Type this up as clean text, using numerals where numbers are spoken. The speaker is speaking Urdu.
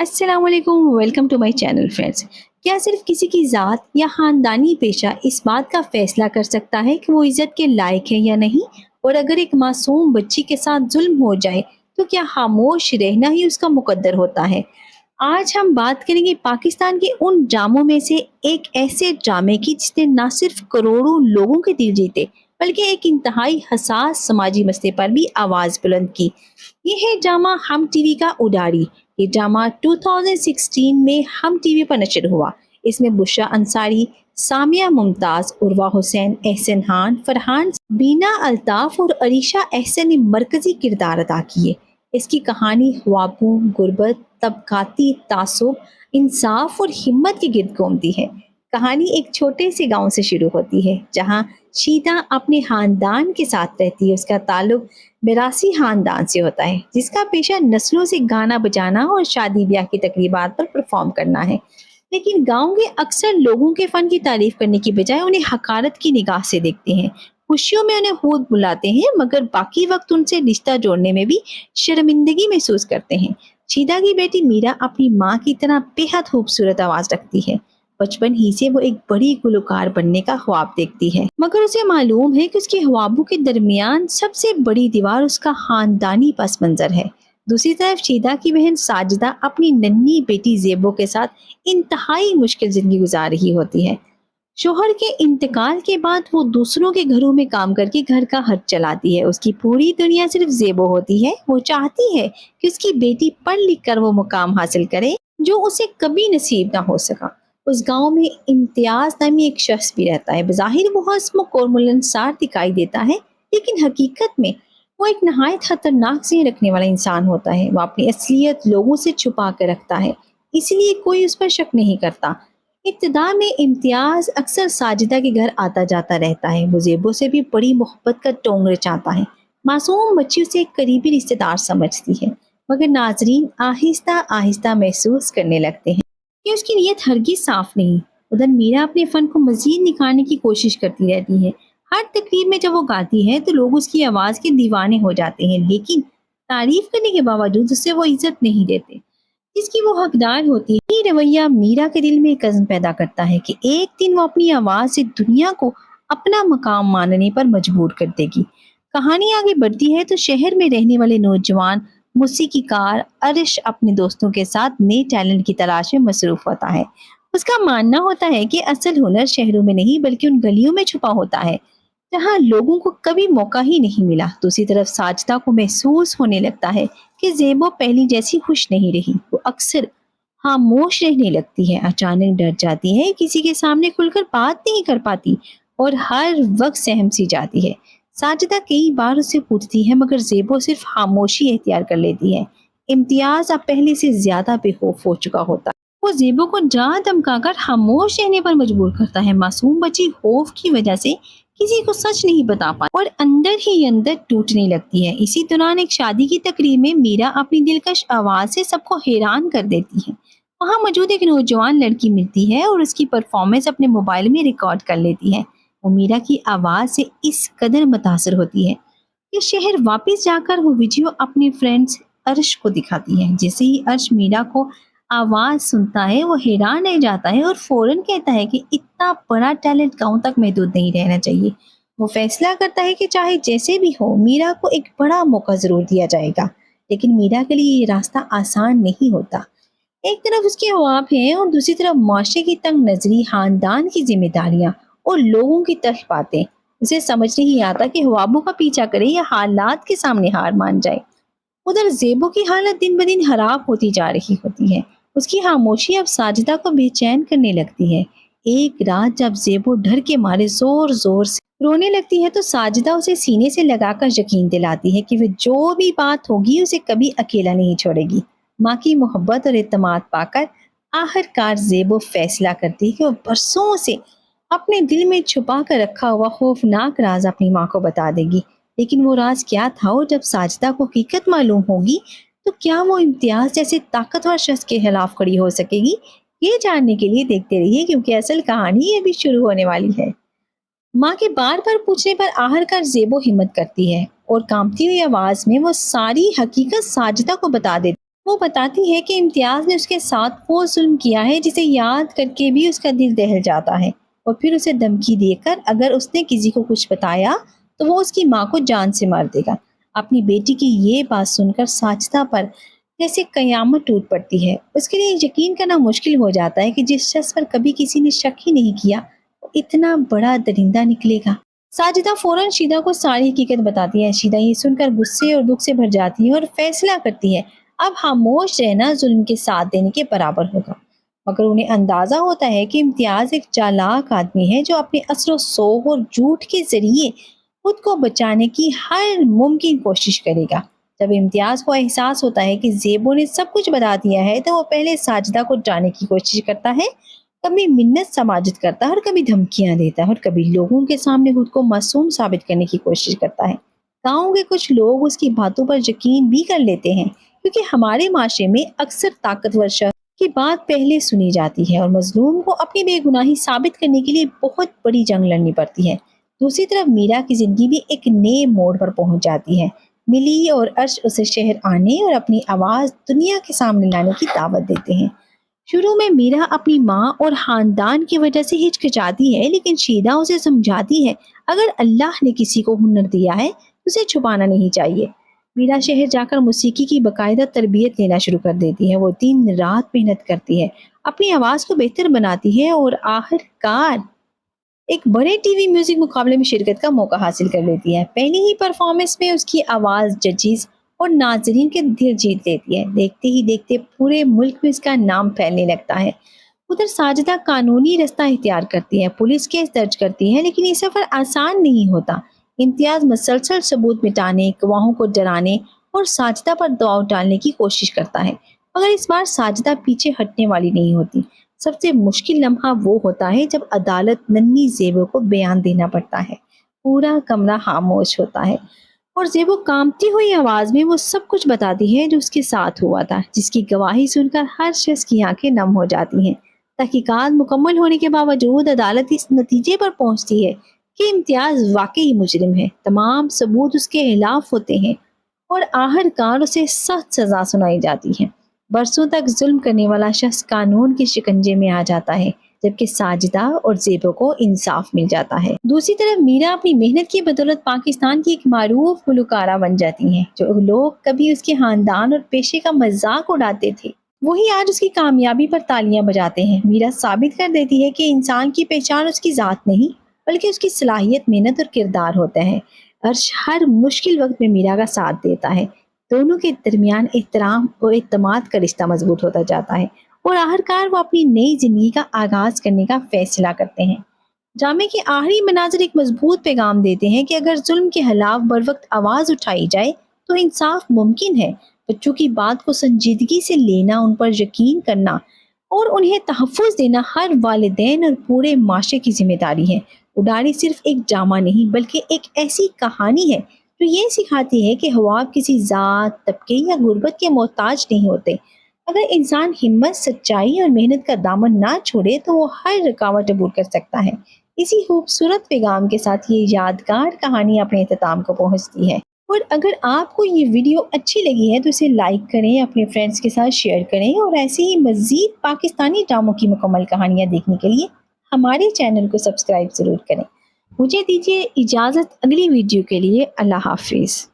السلام علیکم، welcome to my channel friends. کیا صرف کسی کی ذات یا خاندانی پیشہ اس بات کا فیصلہ کر سکتا ہے کہ وہ عزت کے لائق ہے یا نہیں؟ اور اگر ایک معصوم بچی کے ساتھ ظلم ہو جائے تو کیا خاموش رہنا ہی اس کا مقدر ہوتا ہے؟ آج ہم بات کریں گے پاکستان کے ان ڈراموں میں سے ایک ایسے ڈرامے کی جس نے نہ صرف کروڑوں لوگوں کے دل جیتے بلکہ ایک انتہائی حساس سماجی مسئلے پر بھی آواز بلند کی۔ یہ ہے ڈرامہ ہم ٹی وی کا اڈاری۔ یہ ڈرامہ 2016 میں ہم ٹی وی پر نشر ہوا۔ اس میں بشریٰ انصاری، سامیہ ممتاز، عروہ حسین، احسن خان، فرحان، بینا الطاف اور عریشہ احسن نے مرکزی کردار ادا کیے۔ اس کی کہانی خوابوں، غربت، طبقاتی تعصب، انصاف اور ہمت کی گرد گھومتی ہے۔ کہانی ایک چھوٹے سے گاؤں سے شروع ہوتی ہے جہاں شیتا اپنے خاندان کے ساتھ رہتی ہے۔ اس کا تعلق میراثی خاندان سے ہوتا ہے جس کا پیشہ نسلوں سے گانا بجانا اور شادی بیاہ کی تقریبات پر پرفارم کرنا ہے۔ لیکن گاؤں کے اکثر لوگوں کے فن کی تعریف کرنے کی بجائے انہیں حقارت کی نگاہ سے دیکھتے ہیں۔ خوشیوں میں انہیں خود بلاتے ہیں مگر باقی وقت ان سے رشتہ جوڑنے میں بھی شرمندگی محسوس کرتے ہیں۔ شیتا کی بیٹی میرا اپنی ماں کی طرح بے حد خوبصورت آواز رکھتی ہے۔ بچپن ہی سے وہ ایک بڑی گلوکار بننے کا خواب دیکھتی ہے مگر اسے معلوم ہے کہ اس کے خوابوں کے درمیان سب سے بڑی دیوار اس کا خاندانی پس منظر ہے۔ دوسری طرف شیتا کی بہن ساجدہ اپنی ننھی بیٹی زیبو کے ساتھ انتہائی مشکل زندگی گزار رہی ہوتی ہے۔ شوہر کے انتقال کے بعد وہ دوسروں کے گھروں میں کام کر کے گھر کا خرچ چلاتی ہے۔ اس کی پوری دنیا صرف زیبو ہوتی ہے۔ وہ چاہتی ہے کہ اس کی بیٹی پڑھ لکھ کر وہ مقام حاصل کرے جو اسے کبھی نصیب نہ ہو سکا۔ اس گاؤں میں امتیاز نامی ایک شخص بھی رہتا ہے۔ بظاہر وہ ہنسمکھ اور ملنسار دکھائی دیتا ہے لیکن حقیقت میں وہ ایک نہایت خطرناک ذہن رکھنے والا انسان ہوتا ہے۔ وہ اپنی اصلیت لوگوں سے چھپا کر رکھتا ہے، اس لیے کوئی اس پر شک نہیں کرتا۔ ابتدا میں امتیاز اکثر ساجدہ کے گھر آتا جاتا رہتا ہے۔ وہ زیبو سے بھی بڑی محبت کا ٹونگ رچاتا ہے۔ معصوم بچی اسے ایک قریبی رشتے دار سمجھتی ہے مگر ناظرین آہستہ آہستہ محسوس کرنے لگتے ہیں کہ اس کی نیت ہرگز صاف نہیں۔ ادھر میرا اپنے فن کو مزید نکھارنے کی کوشش کرتی رہتی ہے۔ ہر تقریب میں جب وہ گاتی ہے تو لوگ اس کی آواز کے دیوانے ہو جاتے ہیں لیکن تعریف کرنے کے باوجود اسے وہ عزت نہیں دیتے جس کی وہ حقدار ہوتی ہے۔ یہ رویہ میرا کے دل میں ایک عزم پیدا کرتا ہے کہ ایک دن وہ اپنی آواز سے دنیا کو اپنا مقام ماننے پر مجبور کر دے گی۔ کہانی آگے بڑھتی ہے تو شہر میں رہنے والے نوجوان موسیقی کار عرش اپنے دوستوں کے ساتھ نئے ٹیلنٹ کی تلاش میں مصروف ہوتا ہے۔ اس کا ماننا ہوتا ہے کہ اصل ہنر شہروں میں نہیں بلکہ ان گلیوں میں چھپا ہوتا ہے جہاں لوگوں کو کبھی موقع ہی نہیں ملا۔ دوسری طرف ساجدہ کو محسوس ہونے لگتا ہے کہ زیبو پہلی جیسی خوش نہیں رہی۔ وہ اکثر خاموش رہنے لگتی ہے، اچانک ڈر جاتی ہے، کسی کے سامنے کھل کر بات نہیں کر پاتی اور ہر وقت سہم سی جاتی ہے۔ ساجدہ کئی بار اسے پوچھتی ہے مگر زیبو صرف خاموشی اختیار کر لیتی ہے۔ امتیاز اب پہلے سے زیادہ بے خوف ہو چکا ہوتا ہے۔ وہ زیبو کو جان دھمکا کر خاموش رہنے پر مجبور کرتا ہے۔ معصوم بچی خوف کی وجہ سے کسی کو سچ نہیں بتا پاتی اور اندر ہی اندر ٹوٹنے لگتی ہے۔ اسی دوران ایک شادی کی تقریب میں میرا اپنی دلکش آواز سے سب کو حیران کر دیتی ہے۔ وہاں موجود ایک نوجوان لڑکی ملتی ہے اور اس کی پرفارمنس اپنے موبائل میں ریکارڈ کر لیتی ہے۔ وہ میرا کی آواز سے اس قدر متاثر ہوتی ہے کہ شہر واپس جا کر وہ ویڈیو اپنے فرینڈز عرش کو دکھاتی ہے۔ جیسے ہی عرش میرا کو آواز سنتا ہے وہ حیران رہ جاتا ہے اور فوراً کہتا ہے کہ اتنا بڑا ٹیلنٹ گاؤں تک محدود نہیں رہنا چاہیے۔ وہ فیصلہ کرتا ہے کہ چاہے جیسے بھی ہو میرا کو ایک بڑا موقع ضرور دیا جائے گا، لیکن میرا کے لیے یہ راستہ آسان نہیں ہوتا۔ ایک طرف اس کے خواب ہیں اور دوسری طرف معاشرے کی تنگ نظری، خاندان کی ذمہ داریاں اور لوگوں کی تلخ باتیں۔ اسے سمجھ نہیں آتا کہ خوابوں کا پیچھا کرے یا حالات کے سامنے ہار مان جائے۔ ادھر زیبو کی حالت دن بدن خراب ہوتی جا رہی ہوتی ہے۔ اس کی خاموشی اب ساجدہ کو بے چین کرنے لگتی ہے۔ ایک رات جب زیبو ڈر کے مارے زور زور سے رونے لگتی ہے تو ساجدہ اسے سینے سے لگا کر یقین دلاتی ہے کہ وہ جو بھی بات ہوگی اسے کبھی اکیلا نہیں چھوڑے گی۔ ماں کی محبت اور اعتماد پا کر آخر کار زیبو فیصلہ کرتی ہے کہ وہ برسوں سے اپنے دل میں چھپا کر رکھا ہوا خوفناک راز اپنی ماں کو بتا دے گی۔ لیکن وہ راز کیا تھا اور جب ساجدہ کو حقیقت معلوم ہوگی تو کیا وہ امتیاز جیسے طاقتور شخص کے خلاف کھڑی ہو سکے گی؟ یہ جاننے کے لیے دیکھتے رہیے کیونکہ اصل کہانی ابھی شروع ہونے والی ہے۔ ماں کے بار بار پوچھنے پر آخر کار زیبو ہمت کرتی ہے اور کانپتی ہوئی آواز میں وہ ساری حقیقت ساجدہ کو بتا دیتی وہ بتاتی ہے کہ امتیاز نے اس کے ساتھ وہ ظلم کیا ہے جسے یاد کر کے بھی اس کا دل دہل جاتا ہے، اور پھر اسے دھمکی دے کر اگر اس نے کسی کو کچھ بتایا تو وہ اس کی ماں کو جان سے مار دے گا۔ اپنی بیٹی کی یہ بات سن کر ساجدہ پر جیسے قیامت ٹوٹ پڑتی ہے۔ اس کے لیے یقین کرنا مشکل ہو جاتا ہے کہ جس شخص پر کبھی کسی نے شک ہی نہیں کیا وہ اتنا بڑا درندہ نکلے گا۔ ساجدہ فوراً شیدا کو ساری حقیقت بتاتی ہے۔ شیدا یہ سن کر غصے اور دکھ سے بھر جاتی ہے اور فیصلہ کرتی ہے اب خاموش رہنا ظلم کے ساتھ دینے کے برابر ہوگا، مگر انہیں اندازہ ہوتا ہے کہ امتیاز ایک چالاک آدمی ہے جو اپنے اثر و سوگ اور جھوٹ کے ذریعے خود کو بچانے کی ہر ممکن کوشش کرے گا۔ جب امتیاز کو احساس ہوتا ہے کہ زیبو نے سب کچھ بتا دیا ہے تو وہ پہلے ساجدہ کو جانے کی کوشش کرتا ہے، کبھی منت سماجت کرتا ہے اور کبھی دھمکیاں دیتا ہے اور کبھی لوگوں کے سامنے خود کو معصوم ثابت کرنے کی کوشش کرتا ہے۔ گاؤں کے کچھ لوگ اس کی باتوں پر یقین بھی کر لیتے ہیں کیونکہ ہمارے معاشرے میں اکثر طاقتور شخص کی بات پہلے سنی جاتی ہے اور مظلوم کو اپنی بے گناہی ثابت کرنے کے لیے بہت بڑی جنگ لڑنی پڑتی ہے۔ دوسری طرف میرا کی زندگی بھی ایک نئے موڑ پر پہنچ جاتی ہے۔ ملی اور عرش اسے شہر آنے اور اپنی آواز دنیا کے سامنے لانے کی دعوت دیتے ہیں۔ شروع میں میرا اپنی ماں اور خاندان کی وجہ سے ہچکچاتی ہے، لیکن شیدا اسے سمجھاتی ہے اگر اللہ نے کسی کو ہنر دیا ہے اسے چھپانا نہیں چاہیے۔ میرا شہر جا کر موسیقی کی باقاعدہ تربیت لینا شروع کر دیتی ہے۔ وہ دن رات محنت کرتی ہے، اپنی آواز کو بہتر بناتی ہے اور آخر کار ایک بڑے ٹی وی میوزک مقابلے میں شرکت کا موقع حاصل کر لیتی ہے۔ پہلی ہی پرفارمنس میں اس کی آواز ججز اور ناظرین کے دل جیت لیتی ہے۔ دیکھتے ہی دیکھتے پورے ملک میں اس کا نام پھیلنے لگتا ہے۔ ادھر ساجدہ قانونی رستہ اختیار کرتی ہے، پولیس کیس درج کرتی ہے، لیکن یہ سفر آسان نہیں ہوتا۔ امتیاز مسلسل ثبوت مٹانے، گواہوں کو ڈرانے اور ساجدہ پر دباؤ ڈالنے کی کوشش کرتا ہے، مگر اس بار ساجدہ پیچھے ہٹنے والی نہیں ہوتی۔ سب سے مشکل لمحہ وہ ہوتا ہے جب عدالت ننھی زیبو کو بیان دینا پڑتا ہے۔ پورا کمرہ خاموش ہوتا ہے اور زیبو کانپتی ہوئی آواز میں وہ سب کچھ بتاتی ہے جو اس کے ساتھ ہوا تھا، جس کی گواہی سن کر ہر شخص کی آنکھیں نم ہو جاتی ہیں۔ تحقیقات مکمل ہونے کے باوجود عدالت اس نتیجے پر پہنچتی ہے کہ امتیاز واقعی مجرم ہے۔ تمام ثبوت اس کے خلاف ہوتے ہیں اور آخرکار اسے سخت سزا سنائی جاتی ہے۔ برسوں تک ظلم کرنے والا شخص قانون کے شکنجے میں آ جاتا ہے، جبکہ ساجدہ اور زیبو کو انصاف مل جاتا ہے۔ دوسری طرف میرا اپنی محنت کی بدولت پاکستان کی ایک معروف گلوکارہ بن جاتی ہیں۔ جو لوگ کبھی اس کے خاندان اور پیشے کا مذاق اڑاتے تھے وہی آج اس کی کامیابی پر تالیاں بجاتے ہیں۔ میرا ثابت کر دیتی ہے کہ انسان کی پہچان اس کی ذات نہیں بلکہ اس کی صلاحیت، محنت اور کردار ہوتے ہیں۔ عرش ہر مشکل وقت میں میرا کا ساتھ دیتا ہے۔ دونوں کے درمیان احترام اور اعتماد کا رشتہ مضبوط ہوتا جاتا ہے اور آخرکار وہ اپنی نئی زندگی کا آغاز کرنے کا فیصلہ کرتے ہیں۔ ڈرامے کے آخری مناظر ایک مضبوط پیغام دیتے ہیں کہ اگر ظلم کے خلاف بر وقت آواز اٹھائی جائے تو انصاف ممکن ہے۔ بچوں کی بات کو سنجیدگی سے لینا، ان پر یقین کرنا اور انہیں تحفظ دینا ہر والدین اور پورے معاشرے کی ذمہ داری ہے۔ اڈاری صرف ایک ڈرامہ نہیں بلکہ ایک ایسی کہانی ہے جو یہ سکھاتی ہے کہ خواب کسی ذات، طبقے یا غربت کے محتاج نہیں ہوتے۔ اگر انسان ہمت، سچائی اور محنت کا دامن نہ چھوڑے تو وہ ہر رکاوٹ عبور کر سکتا ہے۔ اسی خوبصورت پیغام کے ساتھ یہ یادگار کہانی اپنے اختتام کو پہنچتی ہے۔ اور اگر آپ کو یہ ویڈیو اچھی لگی ہے تو اسے لائک کریں، اپنے فرینڈز کے ساتھ شیئر کریں اور ایسے ہی مزید پاکستانی ڈراموں کی مکمل کہانیاں دیکھنے کے لیے ہمارے چینل کو سبسکرائب ضرور کریں۔ مجھے دیجیے اجازت اگلی ویڈیو کے لیے۔ اللہ حافظ۔